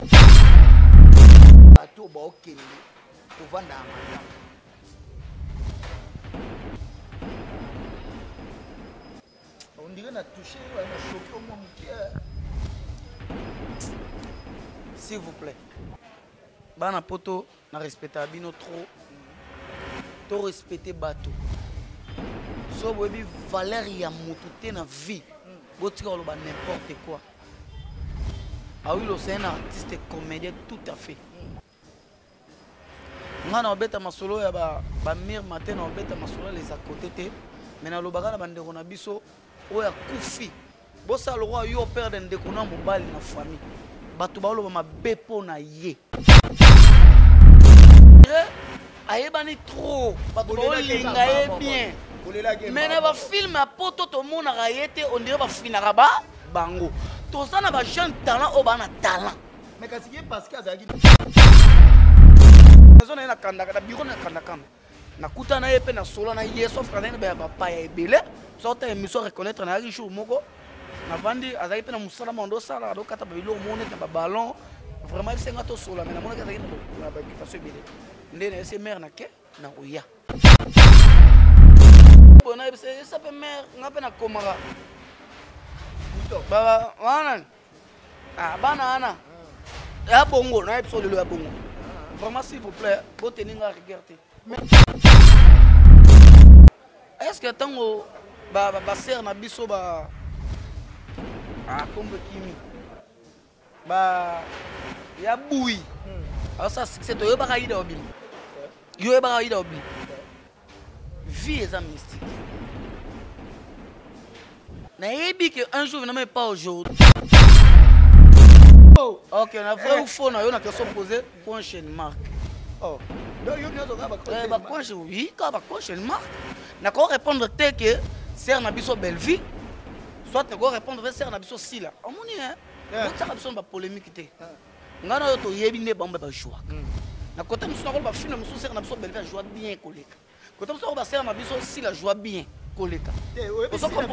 bato baokende tovanda amata on dirait na touché na choqué au moins s'il vous plaît bana poto na respecter bino trop respecter bato so boyebi valeur ya moto te na vie botika oloba n'importe quoi. Ah oui, c'est un artiste comédien tout à fait. Moi, on bête à ma solo, il y a mire matin, on bête à ma solo les à côté. Mais dans le bagage, on a des ronabiso, on a koufi. Bon, ça, le roi, il perd un déconnant mobile dans la famille. Batoubaolo, ma bépo na yé. Aïe, bani trop. Batoubaolo, lingaye bien. Mais dans le film, à poto, tout le monde a rayé, on dirait que film arabe, bango. Tout ça, on a jeune talent, on a talent. Mais quand c'est parce qu'il y a des gens qui ont des bureaux, na kuta na yepe na solo na yeso frane na papa ya ebele sorte émission reconnaître na jour moko na vandi azaki pe na musala mondo sala do kata ba bilo mone na ba ballon vraiment il senga to solo mais na mona kazaki na ba occupation ebele ndene ese mère na ke na oya bona ça peut mère ngape na komara baba wana ah bana ana ya bongo na episode le ya bongo vraiment s'il vous plaît faut tenir à regarder. Est-ce que tango ba sœur na biso ba kombe kimi ba ya bui alors ça c'est to yo ba kaida obi yo ba kaida obi vie est mystique na yebi que un jour non mais pas aujourd'hui. Ok, on a vrai ou faux, on a question posée pour une marque. Oh, donc il y a oui, quand on une marque, on a répondre tel que c'est un abisso belle vie, soit on répondre c'est un abisso si là. On dit hein, ça a besoin de polémique. On a auto yébine bombe ba joie. Na côté nous on va film nous c'est un abisso belle vie joie bien collé. Côté nous on va c'est un abisso si la joie bien collé. Vous comprenez?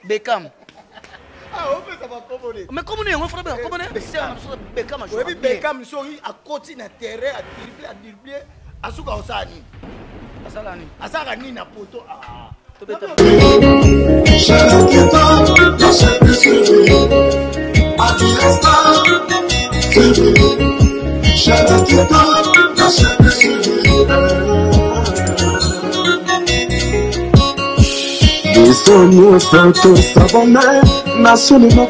Beckham. Ah, ça va pas voler. Mais comment on fait bien? Comment on c'est un Beckham joueur. Oui, Beckham sorry à côté na terrain à dribbler à souka osani. Asala ni na poto ah. To beta. Somos tantos abonnés, nationalement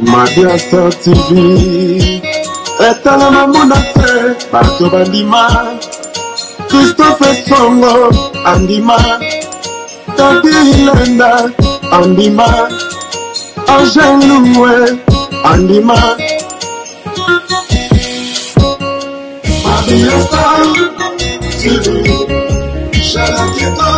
Mabia Star TV. Et à la maman d'affaires, Pato Bandima, Christophe Songo, Andima, Tati Lenda, Andima, Angèle Loué, Andima, Mabia Star TV, Chalaketa.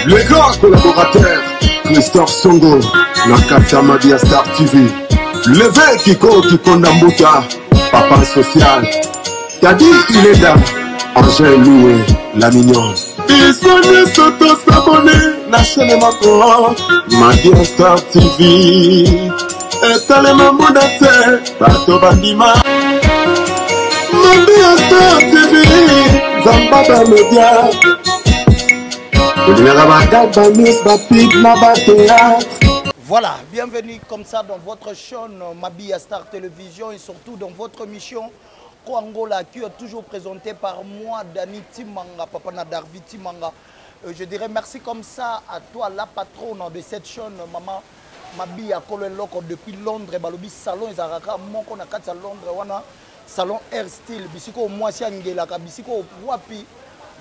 Le grand collaborateur Christophe Songo, Nakata Mabia Star TV. Le vrai Kiko Kikondambuta, papa social. Tadi Ileda, Angèle Loué, la mignonne. Ils sont tous abonnés, nationalement Mabia Star TV. Et à la maman d'affaires, Pato Bandima. Mabia Star TV, Zambada Media. Voilà, bienvenue comme ça dans votre chaîne Mabia Star Télévision et surtout dans votre mission Angola qui est toujours présentée par moi, Dani Timanga, Papa Nadarvi Timanga. Je dirais merci comme ça à toi, la patronne de cette chaîne, maman Mabia Koleloko depuis Londres, Balobi Salon, Izaraka, Moko Nakata Londres, Wana, Salon Air Style, Bisiko, Moisi Angelaka, Bisiko, Wapi.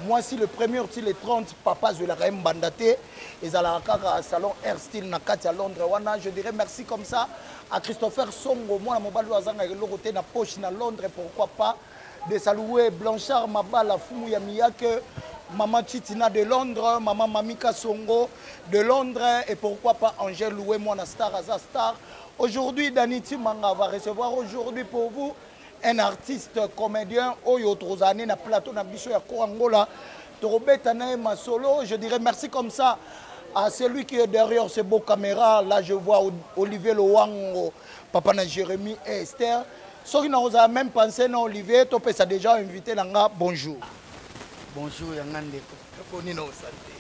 Moi, si le premier outil est 30, papa, je l'ai bandaté. Et Zalaka, Salon Air Style, Nakati à Londres. Je dirais merci comme ça à Christopher Songo. Moi, mon balou azanga le côté na poche na Londres, pourquoi pas. De saluer Blanchard Mabala, Fumu Yamiyake, Maman Titina de Londres, Maman Mamika Songo de Londres. Et pourquoi pas Angèle Loué, moi, na Star, Aza Star. Aujourd'hui, Dani Timanga va recevoir aujourd'hui pour vous un artiste comédien oyo trozane na plateau na biso ya Koangola Torobeta na masolo. Je dirais merci comme ça à celui qui est derrière ces beaux caméras. Là je vois Olivier Lowango, papa na Jérémy et Esther. Ceux qui n'ont même pensé à Olivier, tu peux déjà inviter Langa. Bonjour. Bonjour Yangande.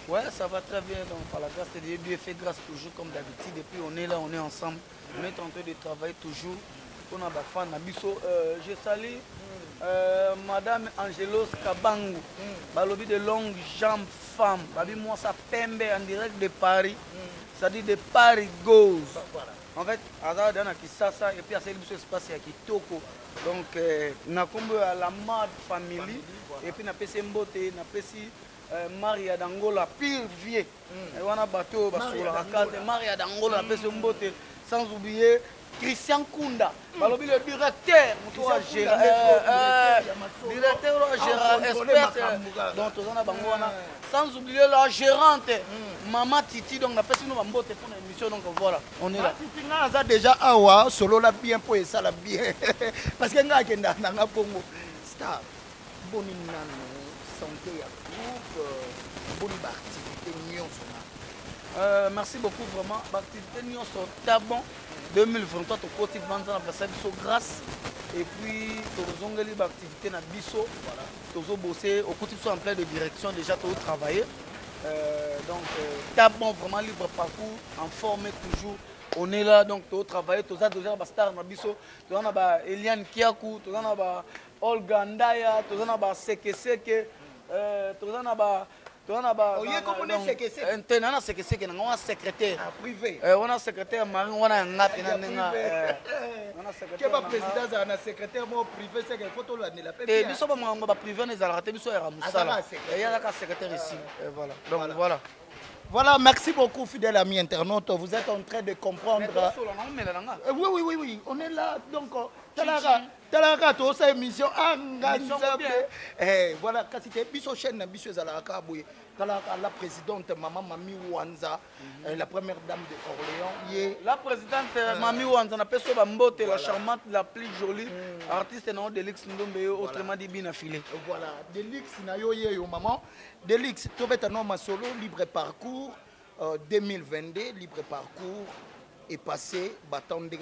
Ouais, ça va très bien. Donc, par la grâce de Dieu, Dieu fait grâce toujours comme d'habitude. Et puis on est là, on est ensemble. On est en train de travailler toujours. On a des fans. Je salue Madame Angelos Kabangu. Balobi de longues jambes femmes. Babi moi ça pembe en direct de Paris. C'est-à-dire de Paris Goes. En fait, Azar Dana qui ça et puis à ce qui se passe à Kitoko. Donc, na combo à la Mad Family. Et puis na PC Mbote, na PC Maria d'Angola, pire vieux. Et on a bateau sur la racade. Maria d'Angola, na PC Mbote. Sans oublier Christian Kunda, le directeur, directeur expert, donc sans oublier la gérante, Maman Titi, donc on a fait une pour l'émission, donc voilà, on est là. On a déjà awa solo la bien pour ça la bien, parce que nga kenda nga pongo star, boni nano santé ya groupe, boni activité nyonso. Merci beaucoup vraiment, l'activité nyonso d'abord. 2023 au côté de Vanza grâce et puis tous les activités na biso voilà tous bosser au côté en plein de direction déjà tout travailler donc d'abord vraiment libre parcours en forme toujours on est là donc tout travailler tous ça déjà star na biso tous on a ba Eliane Kiakou tous on a ba Olga Ndaya tous on a ba Seke tous on a ba on a secrétaire privé. On a secrétaire Marie, on a un secrétaire privé, c'est qu'il faut tout l'année. Et nous sommes privé, nous allons rater, nous sommes à il y a un secrétaire ici. Voilà. Donc voilà. Voilà, merci beaucoup, fidèles amis internautes. Vous êtes en train de comprendre. Oui, on est là. Donc, Talaka, tu as émission. Voilà, quand c'était Bisso chaîne, Bisso Zalaka, la présidente Maman Mami Wanza, la première dame de Orléans. La présidente Mami Wanza, on appelle ça Mbote, la charmante, la plus jolie, artiste non Delix Ndombe, autrement dit bien affilé. Voilà, Delix Nayo Yo Maman. Delix, tu es un homme solo, libre parcours 2022, libre parcours est passé, battant de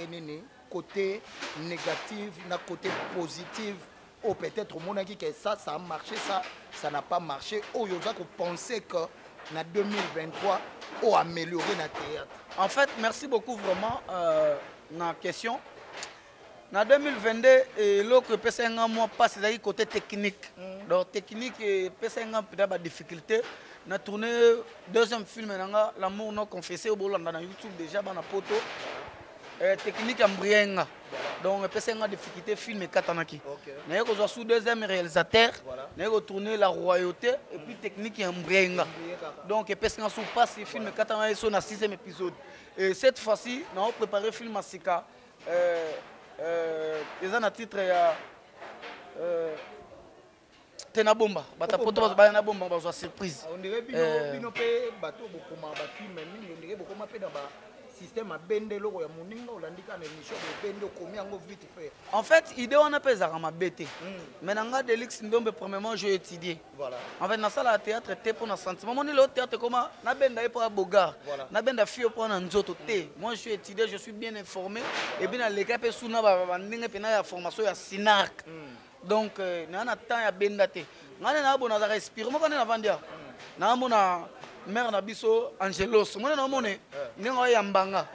côté négatif, na côté positif. Ou peut-être au monde qui que ça a marché, ça n'a pas marché. Ou il y a penser que en 2023, on a amélioré notre théâtre. En fait, merci beaucoup vraiment na question. En 2022, l'autre PCN moi passe dans côté technique. Donc technique et PCN peut-être des difficultés. On a tourné deuxième film l'amour non confessé au Bolanda na YouTube déjà dans la poto. Technique en brienga. Donc PCN a difficulté film et katanaki. On a eu sous deuxième réalisateur, on a tourné la royauté et puis technique en brienga. Donc PCN sous passe film et katanaki sur le 6e épisode. Et cette fois-ci, on a préparé le film Masika. Ils ont un titre Tenabomba. Batapoto Bayana Bomba, c'est surprise. On dirait que bateau beaucoup de films, on dirait beaucoup de système à bende logo ya moninga olandika na émission de bende komi yango vite fait. En fait, idée on a pas ça ma bête. Mais nanga Delix Ndombe premièrement j'ai étudié. Voilà. En fait dans ça la théâtre était pour un sentiment. Mon le théâtre comment na benda pour bogar. Na benda fio pour un nzoto té. Moi je suis étudié, je suis bien informé et bien les gars pe suna ba ndinga pe na ya formation ya Sinarc. Donc na temps ya benda té. Ngana na bona za respirer mo kana na vandia. Na mona mère na biso Angelos mona na mone ninga ya mbanga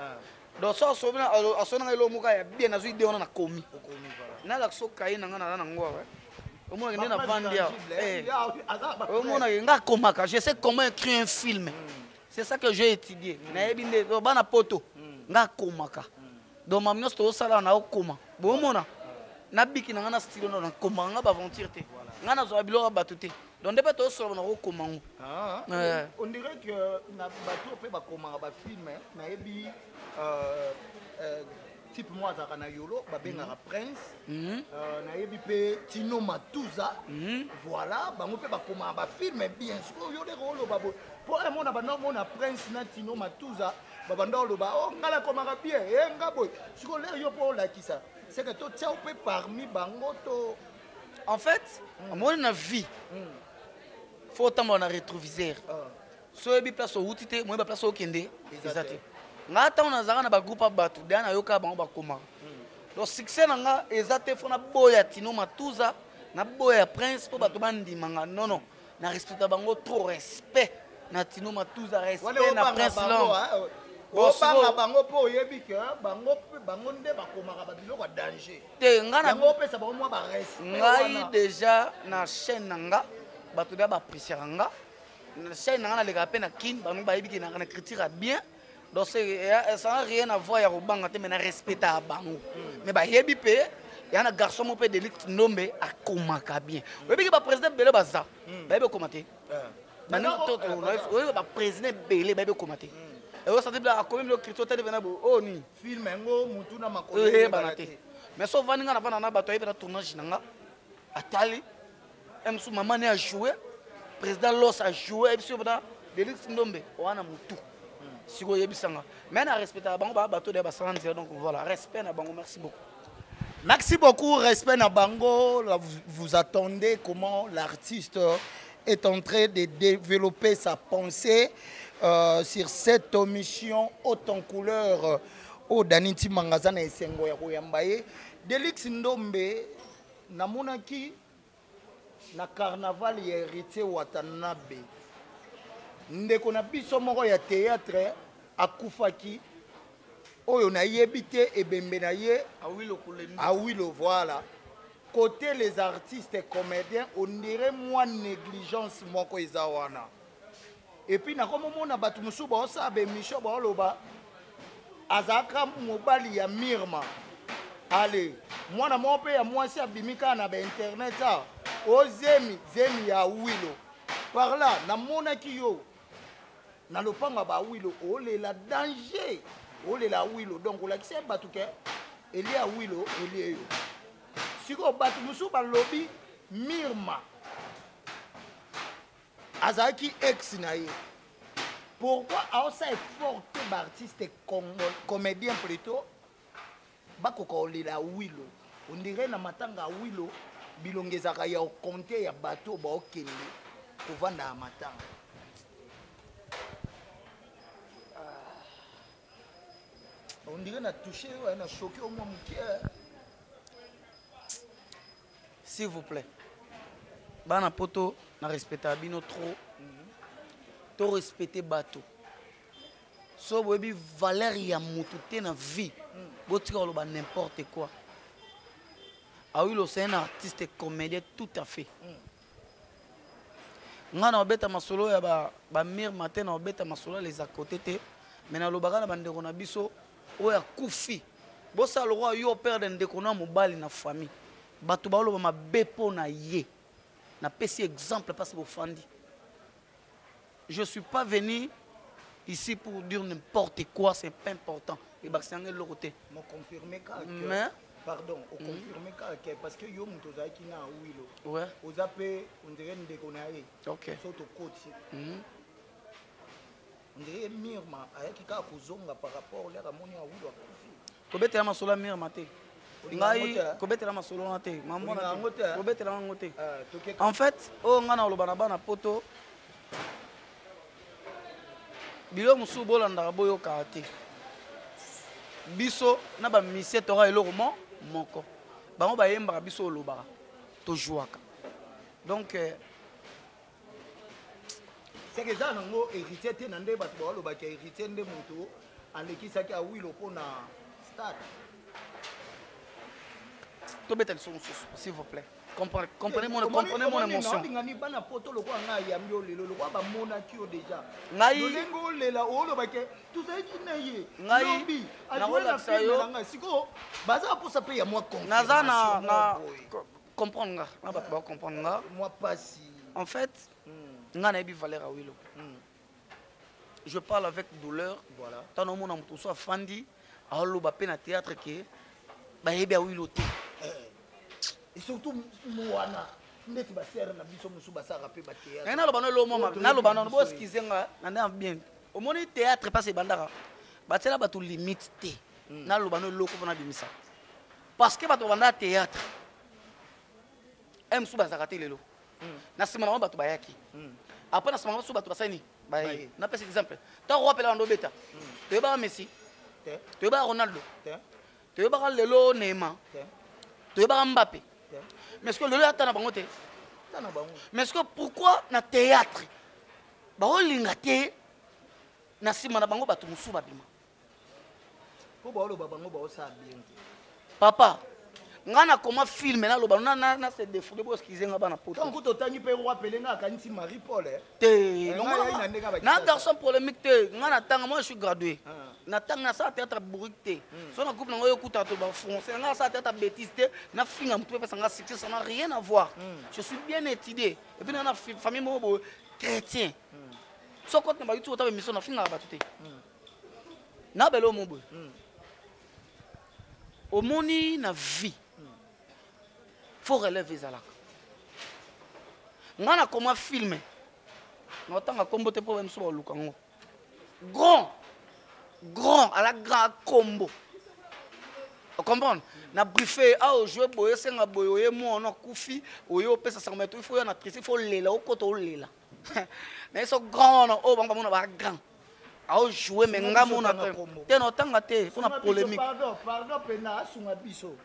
do so so na asona ngelo muka ya bien na zuide ona na komi na la so kai na ngana na ngwa au moins na vandia au moins nga komaka je sais comment écrire un film c'est ça que j'ai étudié na ebinde do bana poto nga komaka do mamnos to sala na okoma bo mona na biki na ngana style na komanga ba aventure te ngana zo bilora batute. Donc, on dirait que na bateau peut ba comment ba film na ebi type moi za kana yolo ba benga prince na ebi pe Tino Matuza voilà ba mo peut ba comment ba film bien sûr yo de rôle ba pour un monde ba na prince na Tino Matuza ba banda lo ba oh ngala komaka bien nga boy siko le yo po la kisa c'est que toi tu es parmi bango to en fait moi na vie faut autant mon rétroviseur so ebi place au utité moi ba place au kende exact nga ta on azaka na ba groupe bato dana yoka bango bakoma le succès nanga exact faut na boya Tino Matuza na boya Prince po bato bandimanga non na respecta bango trop respect na Tino Matuza respect na Prince Long banga bango po oyebi ke bango nde bakomaka babiloko ya danger te ngana bango opesa bango mwa barespect ngai déjà na chaîne nanga bato da baapprécier nga na chaîne nanga naleka mpe na kine bango bayebi ke na critique ya bien donc ça n'a rien à voir ya kobanga te mais na respecta bango mais bayebi mpe ya na garçon mo mpe Delix Ndombe akomaka bien oyebi ke baprésident bele baza bayebi okoma te baprésident bele bayebi okoma te et ça dit là comme le crypto télé venait oh ni film ngo mutu na makolo banate mais so vaninga na bana na bato yebena tournage nanga atali emsu maman a joué président Los a joué et sur bana Delix Ndombe wana mutu siko yebisanga mais na respecter bango ba bato de ba 30 donc voilà respect na bango merci beaucoup. Merci beaucoup, respect na bango. Vous attendez comment l'artiste est en train de développer sa pensée sur cette mission haute en couleur au Daniti Mangazana et Sengo ya Koyambaye. Delix Ndombe namonaki na carnaval ya héritier Watanabe. Ndeko na biso moko ya théâtre akufaki oyo na yebite ebembe na ye awilo voilà. Côté les artistes et comédiens on dirait moins négligence moko ezawana. Et puis na komo mona batu musu ba osabe misho ba oloba azaka mobali ya Mirma. Allez, mwana mope ya mwasi abimika na ba internet a ozemi ya Wilo. Par là na mona ki yo na lopanga ba Wilo olela danger. Olela Wilo donc on l'accès batu ke elia Wilo elia yo. Siko batu musu ba lobby Mirma. Azaki ex na ye. Pourquoi ça est fort artiste et comédien plutôt bakoko olela Wilo. On dirait na matanga Wilo bilongezaka ya compter ya bateau ba okende kovanda matanga. On dirait na touché on a choqué au moins s'il vous plaît. Bana poto na respecter bino trop. To respecter bateau. So webi valeur ya mutu te na vie. Botika loba n'importe quoi. Ah oui, c'est un artiste et comédien tout à fait. Ngana obeta masolo ya ba mir matin na obeta masolo les à côté te. Mais na lobaka na bandeko na biso oya kufi. Bosa le roi yo père de ndeko na mobali na famille. Batu ba loba mabepo na ye. Na pesi exemple parce que fandi. Je suis pas venu ici pour dire n'importe quoi, c'est pas important. Et bah c'est un autre côté. Mon confirmé mais pardon, au confirmé parce que yo mutoza ki na Wilo. Ouais. Ozape on dirait ndeko na ye. OK. Soto côté. On dirait Mirma ayaki ka kozonga par rapport à la moni ya Wilo akufi. Kobetela masolo Mirma te. Ngai kobetela masolo na te. Mamona te. Kobetela ngote. En fait, o ngana olobana bana poto bilo musu bolanda boyo kate. Biso na ba mission tora eloko moko. Bango ba yemba biso olobaka. To jouaka. Donc c'est que ça nango héritier te nande ba to olobaka héritier nde moto alekisa ki a Wilo pona stade. To betel son s'il vous plaît. Comprenez mon émotion. Ngani bana poto loko nga yambi lelo loko ba mona ki o déjà. Ngai lengo lela olobaka tout ça ki na ye. Ngai na rola sayo nga siko baza pour ça payer moi confiance. Naza na comprendre nga. Na ba comprendre nga. Moi pas si. En fait, nga na ebi valeur à Wilo. Je parle avec douleur. Voilà. Tant au monde en soit fandi a loba pe na théâtre ke ba ebi a Wilo te. Et surtout Moana ndeti ba serre na biso musu ba sara pe ba théâtre. Na loba no lo moma na loba no bo skizenga na bien. Au moni théâtre passe bandara. Ba tela ba to limite te. Na loba no loko na bimisa. parce que bato banda théâtre M sou bazaka te lelo na sima na bato bayaki après na sima sou bato basani baye na pesa exemple ta roi pela ndo beta te ba Messi te ba Ronaldo te ba lelo Neymar te ba Mbappé mais est-ce que lelo ata na bango te mais est-ce que pourquoi na théâtre ba olinga te na sima na bango bato musu babima papa ngana comment filmer na loba na se défouler pour excuser nga bana poto tant que totangi pe roi pelenga kanisi Marie Paul te na garçon polémique te ngana tanga moi je suis gradué na tanga na sa théâtre bourrique te so na groupe na ngoyo kuta to ba français nga sa théâtre bêtise te na finga mtu pe sanga succès ça n'a rien à voir je suis bien étudié et puis na famille mo chrétien so quand na ba yutu ta mission na finga ba tout te na belo mo bo omoni na vie faut relever ezalaka nga na comment filmer na otanga kombo te mpo bamiso baoluka ngo grand à la grand combo comprendre na briefe a ojoué boye senga boye oye mwana kufi oye opesa sango meto il faut na triste il faut lela okota olela na eso grand o banga mona ba grand a ojoué mais nga mona te na otanga te pour na polémique pardon pena asunga biso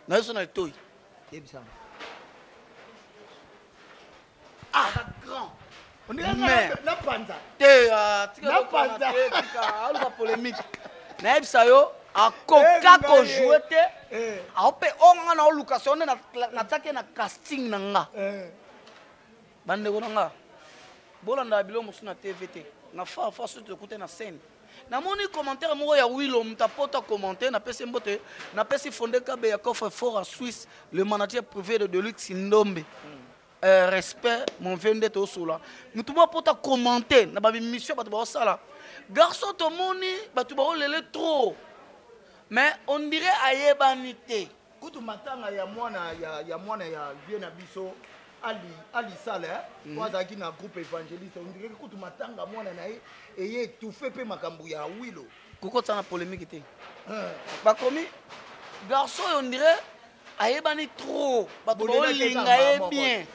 na eso na toy ebisa grand on dirait la panza te tika aluka polémique na ebisa yo akoka kojoué te aope onga na oluka na nataki na casting na nga bandeko na nga bolanda bilo mosu na TV te na fa surtout écouter na scène na moni commentaire moko ya Willow mtapota commenter na pesi mbote na pesi fondé kabe ya coffre fort à Suisse le manager privé de Deluxe Ndombe respect mon vende to sola mutu mo pota commenter na ba mission bato ba sala garçon to moni bato ba lele trop mais on dirait ayebanité kutu matanga ya mwana ya bien na biso Ali Sala wazaki na groupe évangéliste on dirait kutu matanga mwana na eye tout fait pe makambu ya Willow koko tsana polémique te ba komi garçon on dirait ayebani trop bato ba linga bien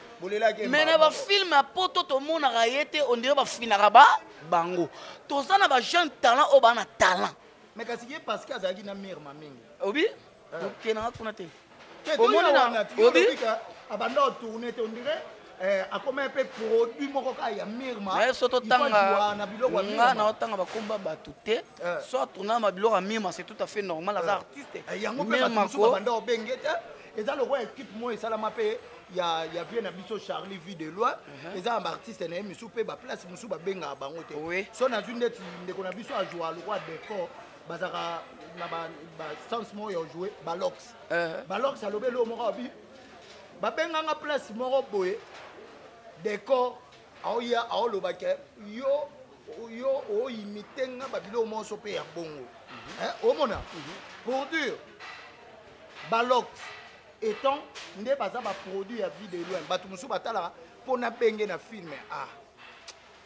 mais na ba film a poto to mona rayete on dirait ba finaka ba bango tozana ba jeune talent o bana talent mais kasi ye parce que azaki na mire mamingi obi OK na kuna te omoni na obi abanda tourner te on dirait a comme un peu produit moko ka ya mirma mais soto tanga nga na otanga bakomba batu te soit tourner ma biloko mirma c'est tout à fait normal as artiste yango pe batu ko banda obengeta eza le roi équipe mo esalama pe ya bien na biso Charlie vie de loi eza un artiste na misu pe ba place musu ba benga bango te so na zune ndeti ndeko na biso a jouer le roi décor bazaka na ba sens mo ya jouer balox alobe lo moko bi ba benga nga place moko boye décor aoya aoloba ke yo o imiter nga ba bilo mo so pe ya bongo o mona pour dire balox étant nde baza ba produit ya vie de loin batu musu batala pona benge na film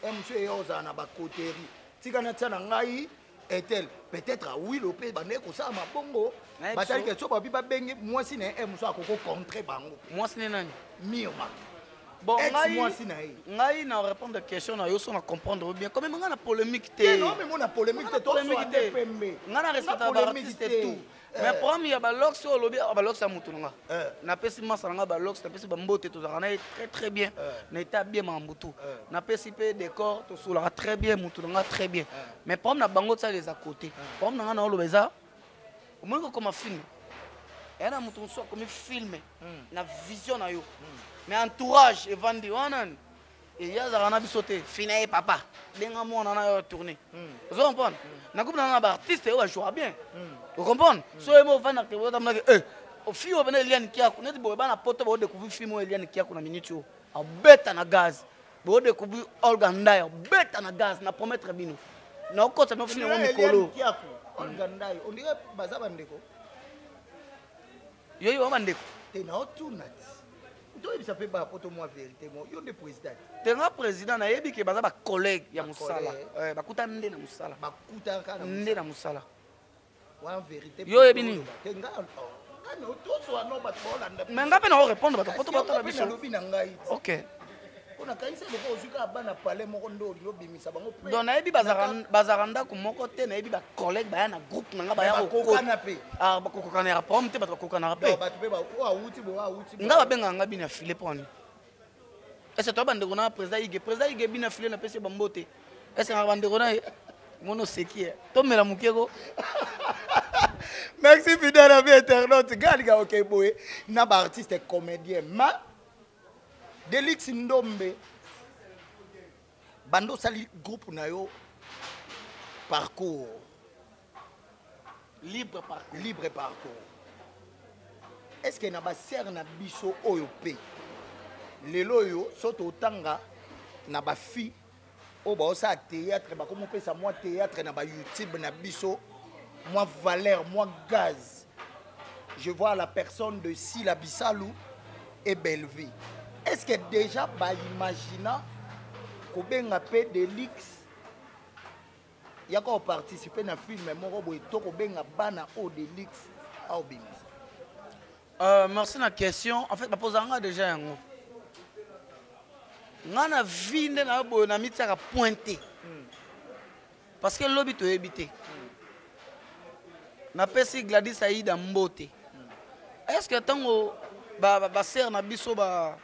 monsieur yoza na ba coterie tika na tsana ngai etel peut-être à Willow pe bane ko sa ma bongo batali ke so ba bi ba benge mwasi na musu akoko contre bango mwasi ne nani mioma bon ngai na répondre à question na yo so na comprendre bien quand même nga na polémique te non mais mon polémique te to so pembe nga na respecte ba artiste tout mais problème ya ba lox so lobi ba lox ya mutu nga na pesi masa nga ba lox na pesi ba mbote to zaka na très bien na état bien mambutu na pesi pe décor to so la très bien mutu nga très bien mais problème na bango ça les à côté problème nga na lo beza au moins comme film et na mutu so comme film na vision na yo mais entourage et vandi wanan et yaza na bisoté finaé papa denga mona na yo tourner vous comprenez na coupe na ba artiste yo joue bien vous comprenez so emo vana ke wota mna ke au fil au bena Eliane Kiaku net bo bana poto bo découvrir film Eliane Kiaku na minute yo a beta na gaz bo découvrir Olga Ndaya beta na gaz na promettre bino na okota no film mo mikolo Kiaku Olga Ndaya on dirait baza bandeko yo bandeko te na otunat il s'appelle pas pour moi vérité moi yo de président tenga président na yebi ke baza ba collègue ya musala bakuta nde na musala bakuta kana nde na musala wa vérité yo yebi ni tenga Mais nga pe na répondre ba poto ba ta biso. OK. On a quand même le ozuka bana parler moko ndo lobimisa bango. Donc na yebi bazaranda ko moko te na yebi ba collègue ba ya na groupe na nga ba ya ko kokana pe. Ah ba kokana ya pom te ba kokana pe. Ba te ba o awuti bo awuti. Nga ba benga nga bina filer poni. Est-ce toi bande rona président Ige bina filer na pese bambote. Est-ce nga bande rona mono sekie. To mela mukego. Merci fidèle ami internaute. Galiga OK boy. Na ba artiste et comédien. Ma Delix Ndombe bando sali groupe na yo parcours libre parcours. Est-ce que na ba ser na biso oyo pe lelo yo soto otanga na ba fi o ba osa théâtre ba comme pesa moi théâtre na ba YouTube na biso moi valeur moi gaz. Je vois la personne de Sila Bisalou et Belleville. Est-ce que déjà bah imagina ko benga pe Delix ya ko participer na film moko boy to ko benga bana o Delix au bimis. Merci na question. En fait ba posanga déjà yango. Ngana vinde na boy na mitaka pointé. Parce que lobi to ebité. Na pesi Gladys Aïda Mbote. Est-ce que tango ba ser na biso ba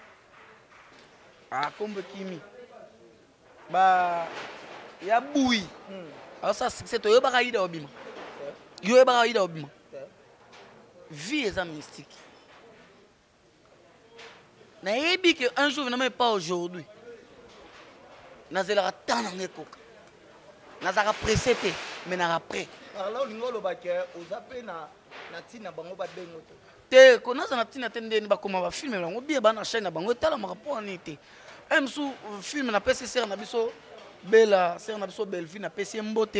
kombe kimi ba ya bui ça c'est to yeba kaida obima yo yeba kaida obima vie est mystique na yebi que un jour na même pas aujourd'hui nazela tana ngekoka nazaka pressé te mais na après alors ngolo ba ke ozape na tina bango ba bengo te konaza na tina tende ni bakoma ba film bango bie bana chaîne na bango tala makapo ni te emsu film na PC ser na biso bela ser na biso Belleville na PC Mbote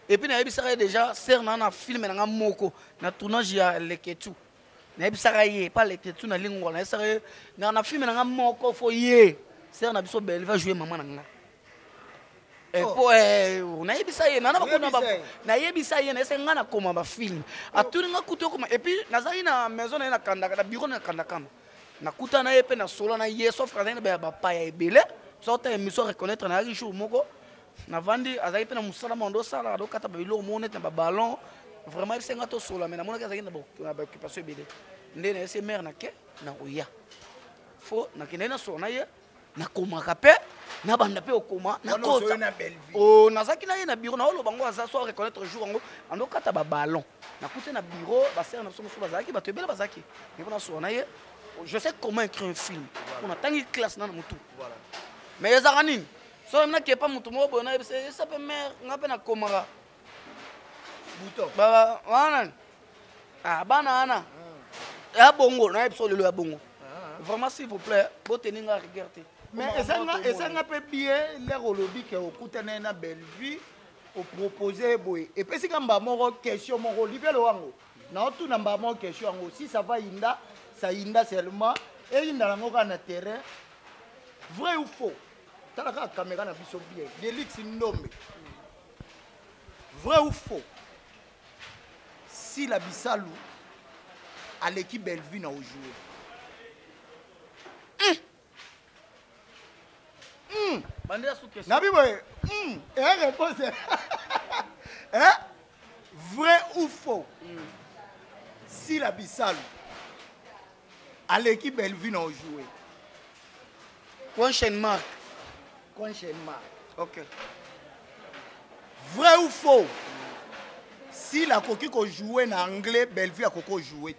et puis na yebisaka déjà ser na film na moko na tournage ya Leketu na yebisaka ye pas Leketu na lingwa na yebisaka na film na moko fo ye ser na biso Belleville va jouer maman na nga et po na yebisa ye na bakona ba na yebisa ye na ese nga na koma ba film aturi nga kuto koma et puis nazali na maison na kandaka na bureau na kandaka na kuta na yepe na solo na ye sauf que na ba paya ebele sorte émission reconnaître na jour moko na vandi azali pe na musala mondo sala do kata ba bilo monet na ba ballon vraiment il senga to solo mais na mona kazaki na ba occupation ebele ndé na ese mère na ke na oya fo na kene na solo na ye na koma kape na banda pe okoma na kota o nazaki na ye na bureau na olo bango aza so reconnaître jour ngo ando kata ba ballon na kuta na bureau ba ser na so bazaki ba tebela bazaki mais na solo na ye je sais comment écrire un film. On a tant de classe dans le moutou. Voilà. Mais les aranis, si on n'a pas moutou, ça peut mère, on a pas na komara. Bouton. Bah, voilà. Ah, banana. Ah, bongo, on a absolument le bongo. Vraiment, s'il vous plaît, vous tenez la regarder. Mais ça n'a pas bien l'air au lobby que au coutane na Belleville au proposer boy. Et puis si quand ba mon question mon Olivier Loango. Na tout na ba mon question aussi ça va inda. Ça inda seulement et il n'a pas de terrain vrai ou faux t'as la caméra na biso bien Delix Ndombe vrai ou faux si la Bisalou à l'équipe Belleville n'a joué Nabi boy et réponse hein vrai ou faux si la Bisalou à l'équipe Belleville ont joué. Question mark. Ok. Vrai ou faux? Si la coquille qu'on jouait en anglais, Belleville a coco joué.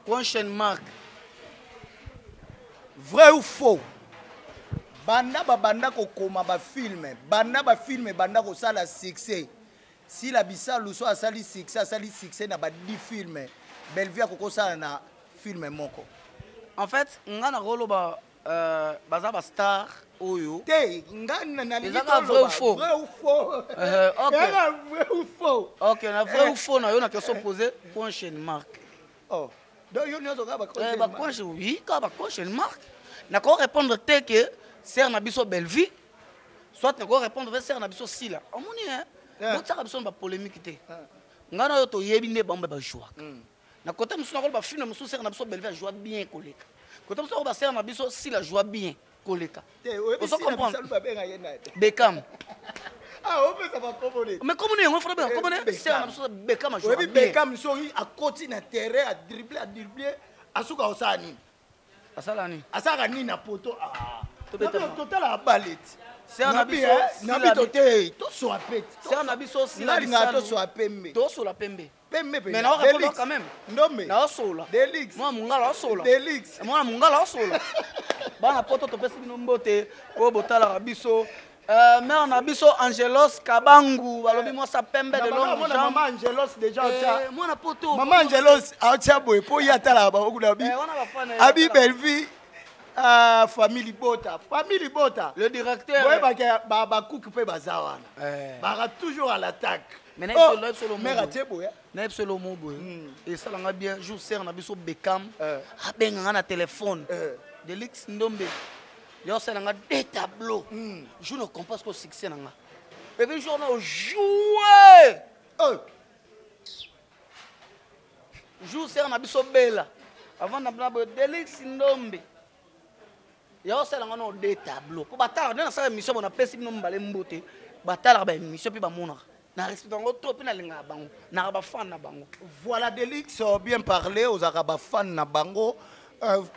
Question mark. Vrai ou faux? Banda ko koma ba film. Banda ko sala succès. Si la Bisalou soit sali succès na ba 10 films. Belleville a coco sala na film moko. En fait, ngana rolo ba bazaba star oyo. Te ngana na vrai ou faux? Vrai ou faux? OK. Vrai ou faux? OK, na vrai ou faux na yo na question poser question mark. Oh. Donc yo nyozo ka ba question. Ba question oui, ka ba question mark. Na ko répondre te que ser na biso Belleville. Soit na ko répondre ser na biso Sila. Omoni hein. Donc ça ka biso ba polémique te. Ngana yo to yebi ne bamba ba joie. Na côté musu na ko film musu ser na biso Belleville joue bien koleka. Côté musu ko ser na biso si la joue bien koleka. Vous comprendre Beckham. Ah, on peut ça va commoner. Mais comment on fait bien? Comment c'est na biso Beckham a joué bien. Beckham sori à côté na terrain à dribbler asuka osani. Asala ni. Asaka ni na poto ah. Total à balette. C'est un abisso. Nabi toté, to so apet. C'est un abisso si la to so apembe. To so la pembe. Pembe. Mais na rapport quand même. Ndombe. Na sola. Delix. Moi mungala sola. Delix. Moi mungala sola. Bana poto to pesi bino mbote ko botala abisso. Mère Nabiso Angelos Kabangu, balobi moi sa pembe de l'homme. Maman Angelos déjà tia. Moi na poto. Maman Angelos a tia boy po yata la ba oku na bi. Abi Belleville. Famille Bota. Famille Bota. Le directeur. Ouais, bah, cook pe bazawana. Bah, toujours à l'attaque. Mais n'est solo mère a tiebo ya. N'est solo mobo. Et ça l'a bien jour ser na biso Beckham. A benga na téléphone. Delix Ndombe. Yo ça nga des tableaux. Je ne comprends pas ce succès nga. Et puis jour na jouer. Jour ser na biso Bella. Avant na bla Delix Ndombe. Yo sala ngano des tableaux pour batala na sa mission bona pesi bino mbale mbote batala ba mission pi ba mona na respect ngo trop na linga bango na ba fan na bango. Voilà Delix bien parlé aux araba fan na bango.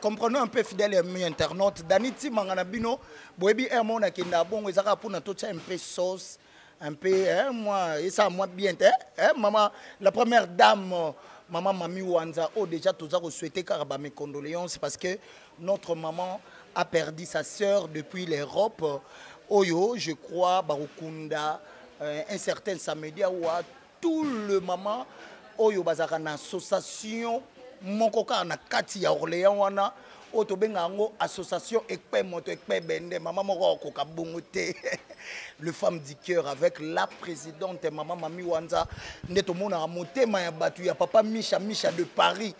Comprenons un peu fidèle et internaute Daniti mangana bino boyebi mona kinda bongo ezaka pona to un peu sauce un peu moi et ça moi bien maman la première dame maman Mami Wanza déjà tous a souhaité car mes condoléances parce que notre maman a perdu sa sœur depuis l'Europe. Oyo, je crois, Barukunda, un certain samedi, où tout le maman, Oyo Bazara, une association, mon coca, na Kati à Orléans, wana, Otobengango, association, Ekpe Moto, Ekpe Bende, maman Moro, Koka Bungote, le femme du cœur, avec la présidente, maman Mami Wanza, Neto Mona Moté, Maya Batu, ya papa Micha de Paris.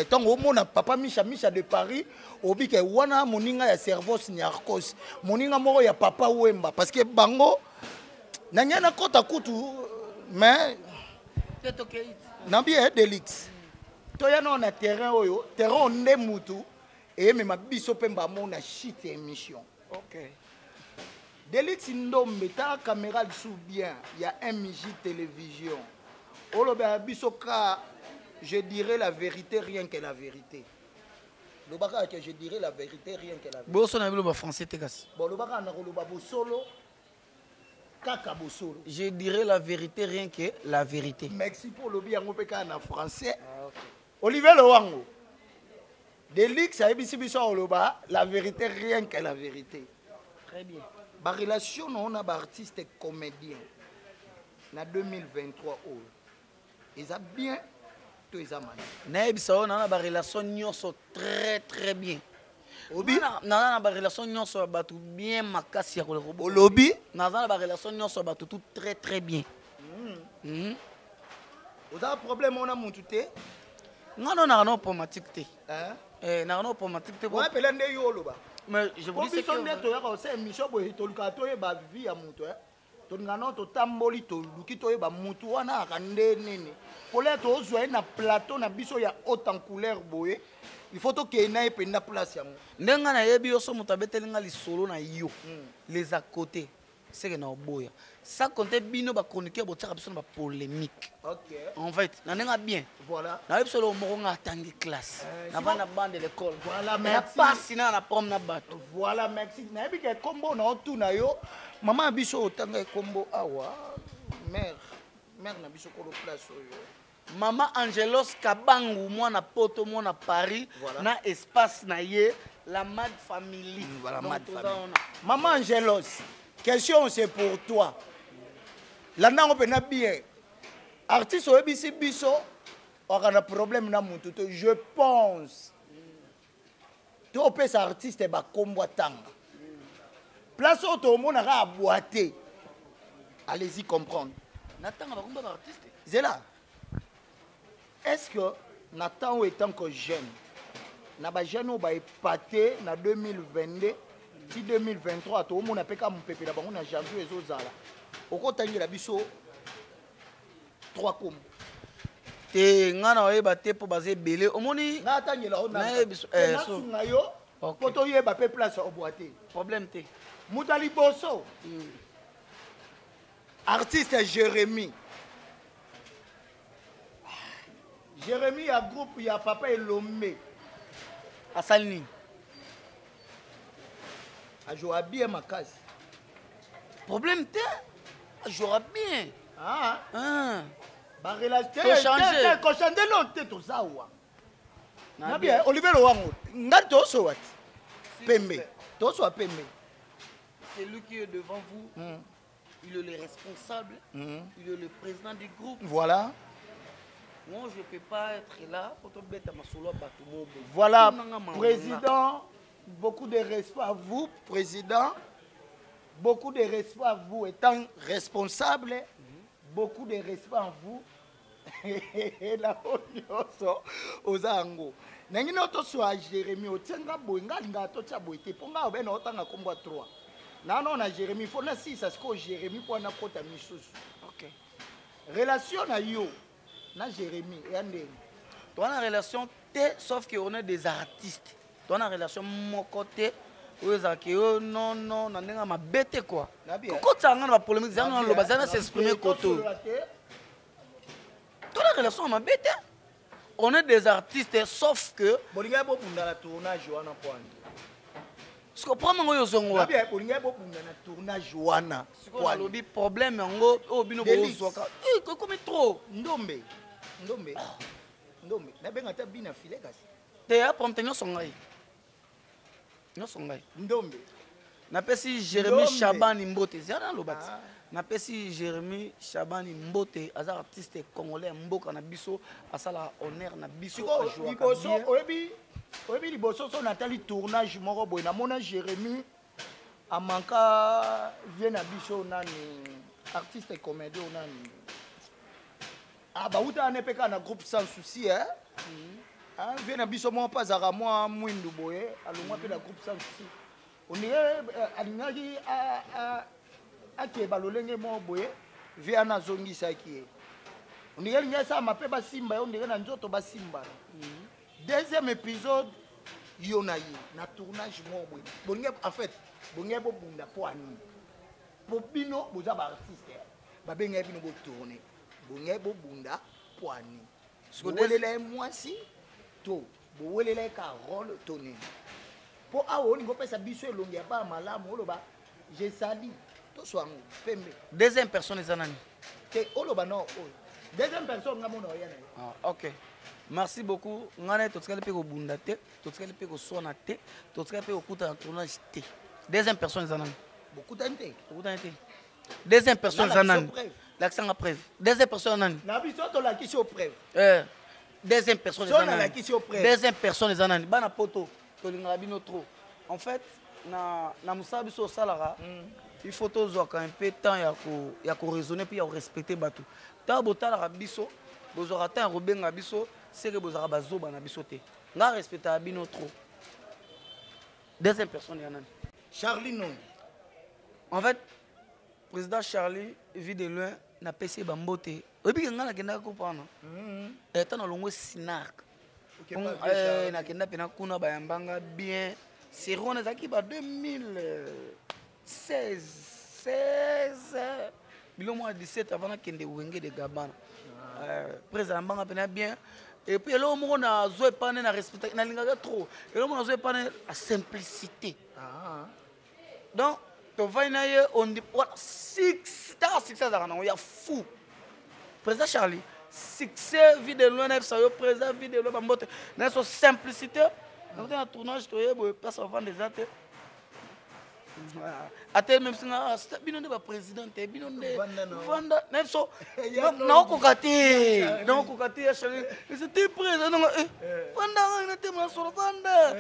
Tant au monde, papa Micha de Paris, Obi ke wana moninga ya servos nyarkos, moninga moro ya papa Wemba, parce que bango, nanyana kota kutu, mais, Nabi Delix. Toya non na terrain oyo, terrain on est moutou. Et même ma biso pemba mona shit émission. OK. Delix Ndombe ta caméra sous bien, il y a un MJ télévision. Olobe biso ka je dirais la vérité rien que la vérité. Le baka que je dirais la vérité rien que la vérité. Boso na bilo français tekas. Bon le baka na koloba bosolo kaka bosolo. Je dirais la vérité rien que la vérité. Merci pour le bien ngopeka na français. OK. Olivier Lowango. Delix a ébissi oloba la vérité rien que la vérité. Très bien. Ma relation on a artiste et comédien. Na 2023 ils a bien tout ils a mal. Na ébissa on a ba relation nyonso très très bien. Obi na ba relation nyonso ba tout bien makasi ya ko robo. Lobby na ba relation nyonso ba tout très très bien. Vous avez un problème on a monté. Non non pomatique té. Hein? Non pomatique té. Ouais pelande yo loba. Mais je vous dis que to ya ko se mission boy to lukato e ba vie ya muto to ngano to tamboli to lukito e ba mutu wana akande nene. Pour les to zo na plateau na biso ya haute en couleur boye. Il faut to ke na e pe na place ya mo. Ndenga na yebi yo so muto abetelinga lisolo na yo. Les à côté. C'est que na oboya. Ça compte bino ba chroniqueur botsaka biso na polémique. OK. En fait, na nenga bien. Voilà. Na biso lo moko nga tangi classe. Na bana bande de l'école. Voilà, merci. Pas sina na prom na bato. Voilà, merci. Na bi ke kombo na otu na yo. Maman biso otanga kombo awa. Mère na biso ko place oyo. Maman Angelos Kabangu mwana poto mwana Paris voilà. Na espace na ye la Mad Family. Voilà, Mad Family. Maman Angelos, question c'est pour toi. Là on peut na bien. Artiste au BC biso on a un problème na mutu je pense. To pèse artiste ba kombo tanga. Place au to mona ra boiter. Allez-y comprendre. Natanga ba kombo artiste. C'est là. Est-ce que Nathan étant que jeune, na ba jeune ou ba épaté na 2022 si 2023 to mona peka mpepe la bango na janvier ezozala. Oko tangi la biso 3 comme te ngana oyeba te po baze belé omoni na atangela ona na so ngayo poto yeba pe place oboate problème te mutali boso artiste Jérémy a groupe ya papa Elomé asalini ajoa bien makasi problème te ajoa bien ba relation ko changer l'autre to zawa na bien Olivier Lowango ngati to so wat pembe to so pembe c'est lui qui est devant vous il est le responsable il est le président du groupe voilà. Moi, je ne peux pas être là pour te mettre ma solo. Voilà, président, beaucoup de respect à vous, président. Beaucoup de respect à vous étant responsable. Beaucoup de respect à vous. Et la aux ango. Nangi noto soit Jérémy otenga boinga linga to cha boité ponga obena otanga kombo 3. Nano na Jérémy faut na 6 parce que Jérémy pour na kota misusu. OK. Relation na yo. Na Jérémy et Andé. Toi, la relation, sauf qu'on est des artistes. Toi, la relation, mon côté, non, on a ma bête quoi. Quand tu as une polémique, tu as s'exprimer côté. Toi, la relation, ma bête. On est des artistes, sauf que. Ce que prend mon yozongo. Tournage wana. Ce qu'on a le problème, on bino bozoka. Comme trop. Ndombe. Na benga ta bina filet kasi. Te ya promptenyo songai. No songai. Ndombe. Na pesi Jérémy Chabani Mbote. Zana lobati. Na pesi Jérémy Chabani Mbote, azar artiste congolais mboka na biso, asala honneur na biso a joué. Oyebi liboso so natali tournage moko boy na mona Jérémy amanka vient na biso nani artiste et comédien nani ba uta ne peka na groupe sans souci vient na biso mo pas ara moi mwindu boye alongwa pe na groupe sans souci on dirait alingaki a ke balolenge mo boye vient na zongisa ki on dirait linga sa mape ba simba on dirait na nzoto ba simba. Deuxième épisode, yonayi na tournage mobile. Bonge en fait, bonge bo bunda poani. Po bino boza ba artiste. Ba benga bino bo tourner. Bonge bo bunda poani. Bo welela mwasi to, bo welela ka rôle tourner. Po awo ni go pesa biso elongi ba malamu oloba. Je sali to swango pembe. Deuxième personne ezanani. Te oloba no. Deuxième personne ngamona oyana. Ah, OK. Merci beaucoup. Ngane totikali pe ko bunda te, totikali pe ko sona te, totikali pe ko kuta tournage te. Deuxième personne zanani. Beaucoup d'anté. Beaucoup d'anté. Deuxième personne zanani. L'accent à preuve. Deuxième personne zanani. Na biso to la question preuve. Deuxième personne zanani. Sona la question preuve. Deuxième personne zanani. Bana poto to linga bino trop. En fait, na musabi so salara, il faut toujours un peu de temps ya ko raisonner puis ya respecter batou. Ta botala biso, bozora ta robenga biso. C'est que vous avez besoin de bisoter. Nga respecter abino trop. Deuxième personne yanan. Charlie non. En fait, président Charlie vit de loin na PC bambote. Obi nga na kenda ko pana. Eta na longo sinak. Na kenda pena kuna ba yambanga bien. C'est rona zaki ba 2016. Bilo mois 17 avant na kende wenge de Gabana. Président banga pena bien. Et puis, là, on a joué pas na respect, na linga trop. Et là, on a joué pas la simplicité. Donc, tu vas on dit, voilà, succès, il y a fou. Président Charlie, succès, vie de loin, président, vie de loin, dans sa simplicité, dans un tournage, tu vas passer avant des athées. Ate même si bino ne ba président te bino ne vanda même so na okokati ya Charlie c'était président vanda na te na so vanda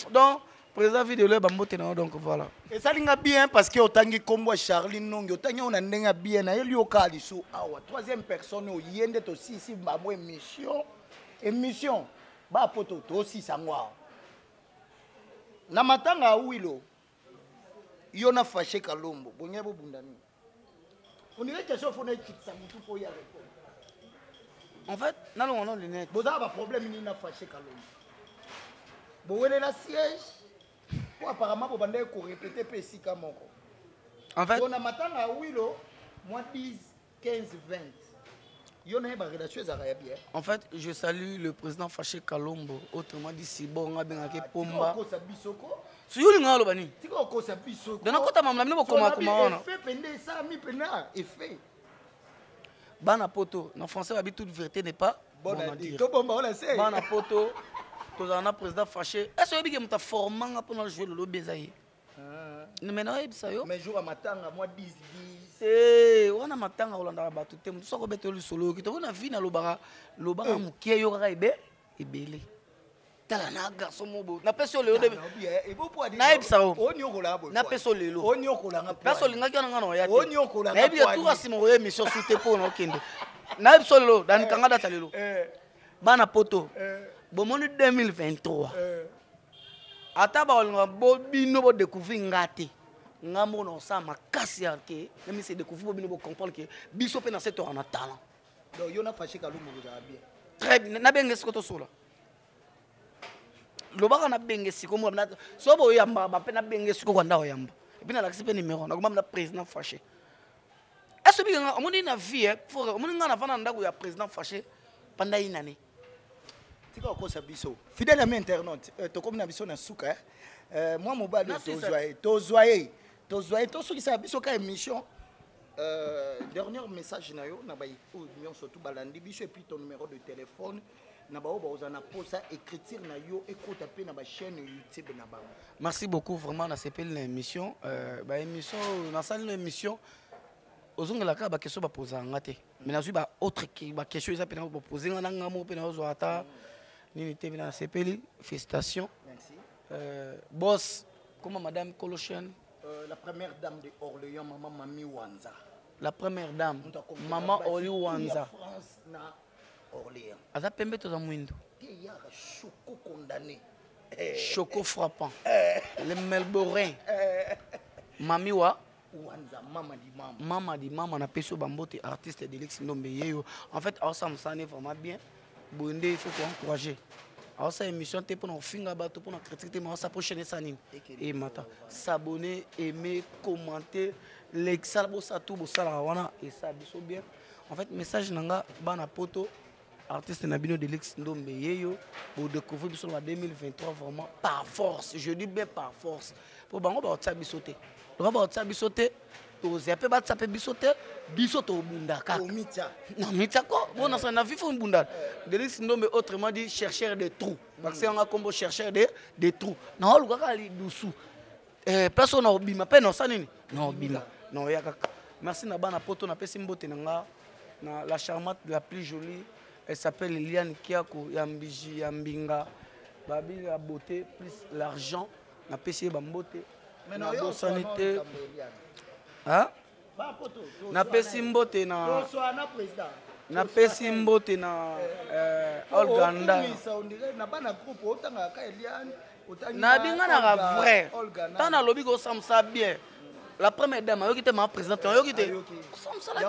donc président vidéo ba mbote na donc voilà et ça linga bien parce que otangi kombo Charlie nongi otangi ona ndenga bien na yeli okali so awa troisième personne o yende to sisi ba mo émission ba poto to sisi sangwa na matanga wilo Yona fâché Kalombo, Bonyabo Bundani. On dirait que ça faut être ça mutu pour y répondre. En fait, dans le monde lunette. Vous avez un problème, il n'a fâché Kalombo. Vous avez la siège. Apparemment, vous allez répéter PC Kamoko. En fait, on a matin à Willow, moi 10, 15, 20. En fait, je salue le président Fâché Kalombo, autrement dit Sibo, on a bien fait Pomba. Si vous voulez, vous allez dans notre côté, Bana poto, en français, toute vérité n'est pas bonne à dire. Bana poto, tu as un président Fâché. Est-ce que vous avez formé pour jouer le lobby? Mais jour à matin, moi 10, 10. C'est on a matanga olanda bato te mutu soko beto solo kito on a vu na lobara mukie yo kaka ebele tala na garçon mobo na peso lelo de na ebisao na peso lelo peso linga kiona ngana ya te na ebi tout asimo ko émission soute po na okende na ebiso lelo dan kanga data lelo bana poto bomoni 2023 ata ba olinga bo bino bo découvrir ngate ngamo na sa makasi yake même c'est découvrir bo bino bo comprendre que biso pe na cette on a talent donc yo na Fâché Kalombo vous avez bien très bien na benge siko to sola lobaka na benge siko mo na so bo yamba ba pe na benge siko kwanda o yamba et puis na l'accès pe numéro na komama na président Fâché est-ce que bien on na vie pour on ngana vana ndako ya président Fâché pendant une année. Fidèle ami internaute, to comme na biso na suka moi mobile tozoye to soki sa biso ka émission dernier message na yo na ba union surtout balandi biso et puis ton numéro de téléphone na ba oza na posa écriture na yo écoute pe na ba chaîne YouTube na ba. Merci beaucoup vraiment na s'appelle l'émission ba émission na salle l'émission ozongela ka ba question ba poser ngate mais na zui ba autre ba question ça pe na poser ngana ngamo pe na ozo ata Nini na CPL, félicitations. Merci. Boss, comment Madame Colochen? La première dame de Orléans, Maman Mami Wanza. La première dame, Maman Oli Wanza. France na Orléans. Aza pembe to za mwindo. Il y a Choco condamné. Choco frappant. Le Melbourne. Mami wa Wanza, Mama di Mama. Mama di Mama na peso bambote artiste de Lex Ndombe yeyo. En fait, ensemble ça n'est vraiment bien. Bonde, il faut encourager. Alors ça émission t'es pour nous finir bateau pour nous critiquer mais ça prochaine sanine et matin s'abonner, aimer, commenter, l'exal bossa tout bossa la wana et ça biso bien. En fait message nanga bana poto artiste nabino de Lex Ndombe yeyo pour découvrir biso en 2023 vraiment par force. Je dis bien par force. Pour bango ba otsa bisoté. Donc ba otsa bisoté ozepe ba tsape bisoté bisoto bundaka Omita non mita ko bon ça na vifo bunda de Lex Ndombe autrement dit chercheur de trous parce que on a combo chercheur de trous na oluka kali dusu personne obima pe non ça nini non obima non ya kaka merci na bana poto na pesi mbote nanga na la charmante la plus jolie elle s'appelle Liliane Kiako Yambiji Yambinga babi la beauté plus l'argent na pesi ba mbote na sanité hein na pesi mbote na na pesi mbote na Olganda na binga na vrai tana lobi ko samsa bien la première dame yo kite ma présidente yo kite samsa la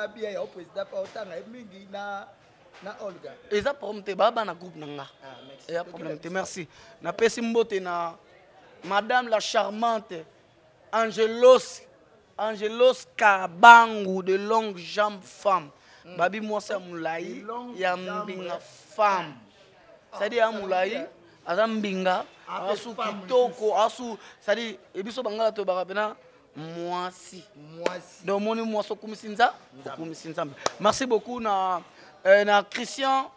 bien ya président pa otanga mingi na Olga eza problème te baba na groupe nanga ya problème te merci na pesi mbote na madame la charmante Angelos Kabangu de longue jambe femme. Babi Mwasa Moulaï, Yambinga femme. C'est-à-dire Moulaï, Azambinga, Asu Kitoko, Asu, c'est-à-dire Ebiso Bangala to Barabena, Mwasi. Donc moni Mwaso Kumisinza, Kumisinza. Merci beaucoup na Christian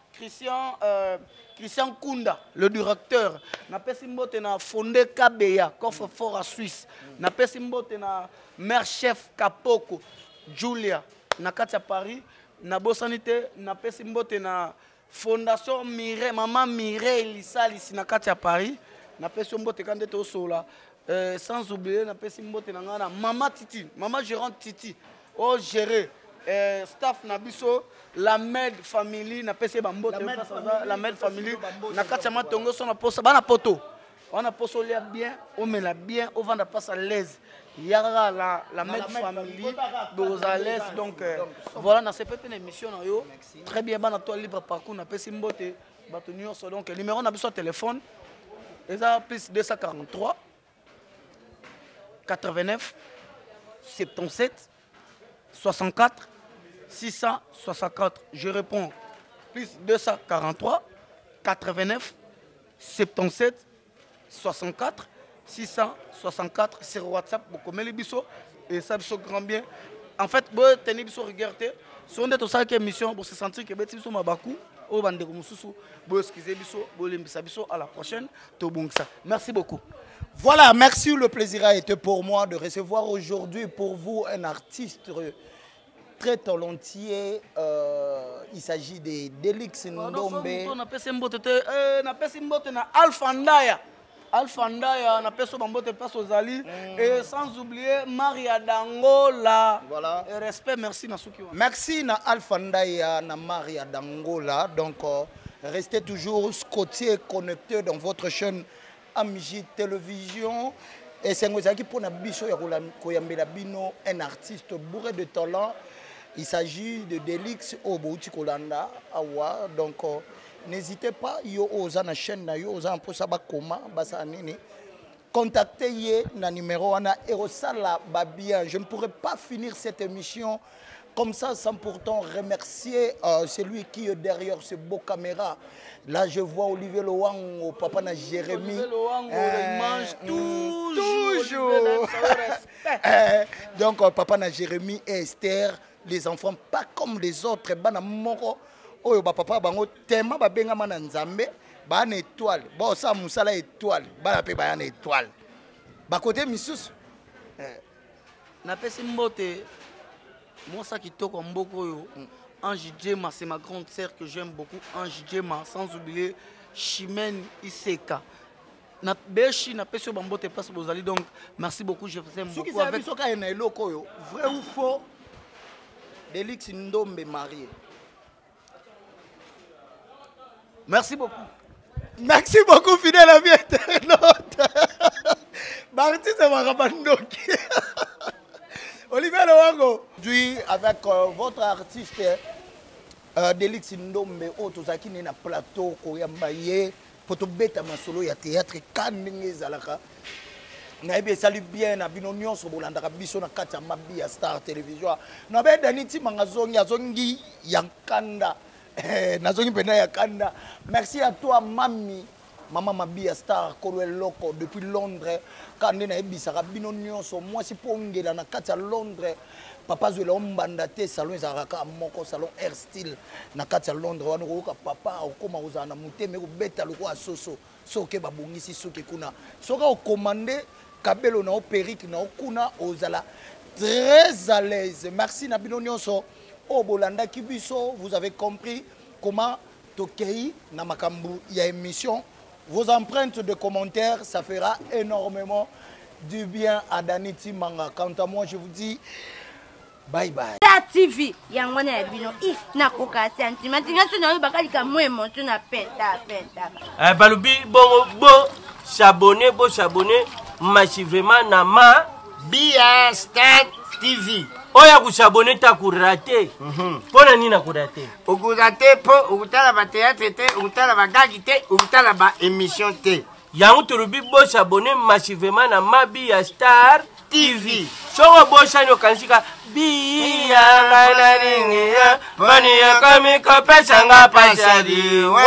Kunda, le directeur. Na pesimbote na fondé Kabeya, coffre fort à Suisse. Na pesimbote na mère chef Kapoko, Julia, na Katia Paris. Na bosanité, na pesimbote na fondation Mireille, maman Mireille Lissali, na Katia Paris. Na pesimbote kande to sola. Sans oublier na pesimbote na ngana maman Titi, maman gérante Titi. Oh géré. Staff Nabiso, la Med Family, na PC Bambo, la Med Family, na Kachama Tongo, on a posé, on a poto, on a posé bien, on met la bien, on va passer à l'aise. il y a la Med Family Bozales. Donc voilà, dans cette petite émission, très bien, dans toi libre parcours, on a fait Simbote, donc le numéro, on a besoin de téléphone, et ça plus 243 89 77 64 664. Je réponds plus 243 89 77 64 664 sur WhatsApp. Vous connaissez les bisous et ça bisous grand bien. En fait, vous tenez bisous regarder. Si on est au sac émission, vous se sentir que vous êtes mabakou au bandeko mususu. Vous excusez bisous, vous limbisa bisous. À la prochaine. Merci beaucoup. Voilà, merci. Le plaisir a été pour moi de recevoir aujourd'hui pour vous un artiste très talentueux. Il s'agit de Delix Ndombe. On appelle Simbote na Alpha Ndaya. Alpha Ndaya, on appelle Simbote passe aux Ali. Et sans oublier Maria Dangola. Voilà. Et respect, merci Nasuki. Merci na Alpha Ndaya, na Maria Dangola. Donc, restez toujours scotché connecté dans votre chaîne Amiji Télévision. Et c'est pour un artiste bourré de talent. Il s'agit de Delix Obouti Kolanda. Donc, n'hésitez pas, yo oza na chaîne na yo oza pour ça comment basa nini. Contactez na numéro ana erosala babia. Je ne pourrais pas finir cette émission comme ça sans pourtant remercier celui qui est derrière ce beau caméra. Là, je vois Olivier Loango, papa na Jérémy. Olivier Loango, il mange toujours. Donc, papa na Jérémy et Esther, les enfants pas comme les autres. Bana moko, oyo ba papa bango tema ba benga mana nzambe, ba na étoile. Bon ça musala étoile, ba pe ba na étoile. Ba côté misusu. Na pesi mbote. Moi, ça qui toque en beaucoup, Ange Djema, c'est ma grande sœur que j'aime beaucoup. Ange Djema, sans oublier Chimène Iseka. Na beshi na pesi bambo te passe bozali, donc merci beaucoup, je vous aime beaucoup. Avec ce cas na eloko yo, vrai ou faux? Delix Ndombe marié. Merci beaucoup. Merci beaucoup, fidèle ami internaute. Marty, c'est ma rabandoki. Olivier Loango, aujourd'hui avec votre artiste Delix Ndombe, Otozaki na plateau Koyambaye, pour te bêta ma solo ya théâtre Kandenge Zalaka. Naïbe salut bien na binonion so bolandaka biso na kati ya Mabia Star Télévision. Na be daniti mangazongi azongi yankanda. Nazongi pena yakanda. Merci à toi Mami. Maman Mabia Star Kolwe Loko depuis Londres. Quand on a eu ça, moi si pongela na kati ya Londres. Papa Zola ombanda te salon zaraka moko salon Air Style na kati ya Londres. Wana ko papa okoma ozana muteme ko beta loko asoso. Soke babongisi soke kuna. Soka o commander kabelo na o perruque na okuna ozala très à l'aise. Merci na bino nyonso. O bolanda kibiso, vous avez compris comment tokei na makambu ya émission. Vos empreintes de commentaires, ça fera énormément du bien à Danity Manga. Quant à moi, je vous dis bye bye. La TV, yangwana bino if na koka sentiment ngaso na bakali ka mo emotion na penta. Balubi bon s'abonner massivement na Mabia Star TV. Oya kusabone ta kurate. Pona nina kurate. Okurate po ukutala ba théâtre te, ukutala ba gagi te, ukutala ba émission te. Yangu turubi bo s'abonner massivement na Mabia Star TV. Songo bo shanyo kanshika biya ngana ringi ya. Mani ya kami ko pesa nga pasadi wa.